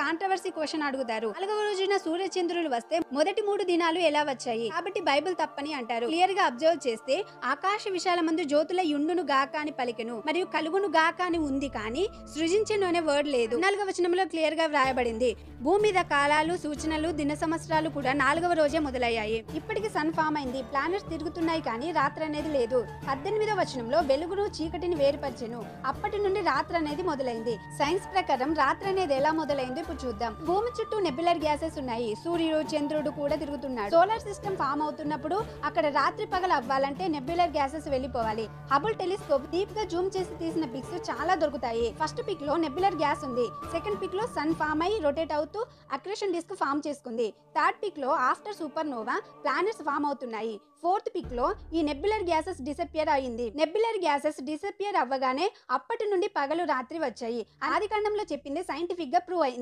Controversy question అడుగుతారు. 4వ రోజున సూర్య చంద్రులు వస్తే మొదటి 3 దినాలు ఎలా వచ్చాయి కాబట్టి బైబిల్ తప్పని అంటారు. క్లియర్ గా అబ్జర్వ్ చేస్తే ఆకాశ విశాలమందు జ్యోతుల యుండును గాక అని పలికెను మరియు కలుగును గాక అని ఉంది కానీ సృజించెను అనే వర్డ్ లేదు. 4వ వచనంలో క్లియర్ గా వ్రాయబడింది. భూమి మీద కాలాలు, సూచనలు, దిన సంవత్సరాలు కూడా 4వ రోజే మొదలయ్యాయి. ఇప్పటికి సన్ ఫామ్ అయింది, ప్లానెట్స్ తిరుగుతున్నాయి కానీ రాత్రి అనేది లేదు. 18వ వచనంలో వెలుగును చీకటిని వేరుపరిచెను, అప్పటి నుండి రాత్రి అనేది మొదలైంది. సైన్స్ ప్రకారం రాత్రి అనేది ఎలా మొదలైంది ఇప్పుడు చూద్దాం. భూమి చుట్టూ నెబ్యులర్ గ్యాసెస్ ఉన్నాయి, సూర్యుడు చంద్రుడు కూడా తిరుగుతున్నాడు. సోలార్ సిస్టమ్ ఫామ్ అవుతున్నప్పుడు అక్కడ రాత్రి పగలు అవ్వాలంటే నెబ్యులర్ గ్యాసెస్ వెళ్ళిపోవాలి. హబుల్ టెలిస్కోప్ డీప్ గా జూమ్ చేసి తీసిన పిక్స్ చాలా దొరుకుతాయి. ఫస్ట్ పిక్ లో నెబ్యులర్ గ్యాస్ ఉంది, సెకండ్ పిక్ లో సన్ ఫామ్ అయి రొటేట్ అవుతూ అక్రేషన్ డిస్క్ ఫామ్ చేసుకుంది. థర్డ్ పిక్ లో after supernova planets form అవుతున్నాయి. ఫోర్త్ పిక్ లో ఈ నెబ్యులర్ గ్యాసెస్ డిసపియర్ అయింది. నెబ్యులర్ గ్యాసెస్ డిసపియర్ అవ్వగానే అప్పటి నుండి పగలు రాత్రి వచ్చాయి. ఆది కాండంలో చెప్పింది సైంటిఫిక్ గా ప్రూవ్ అయింది.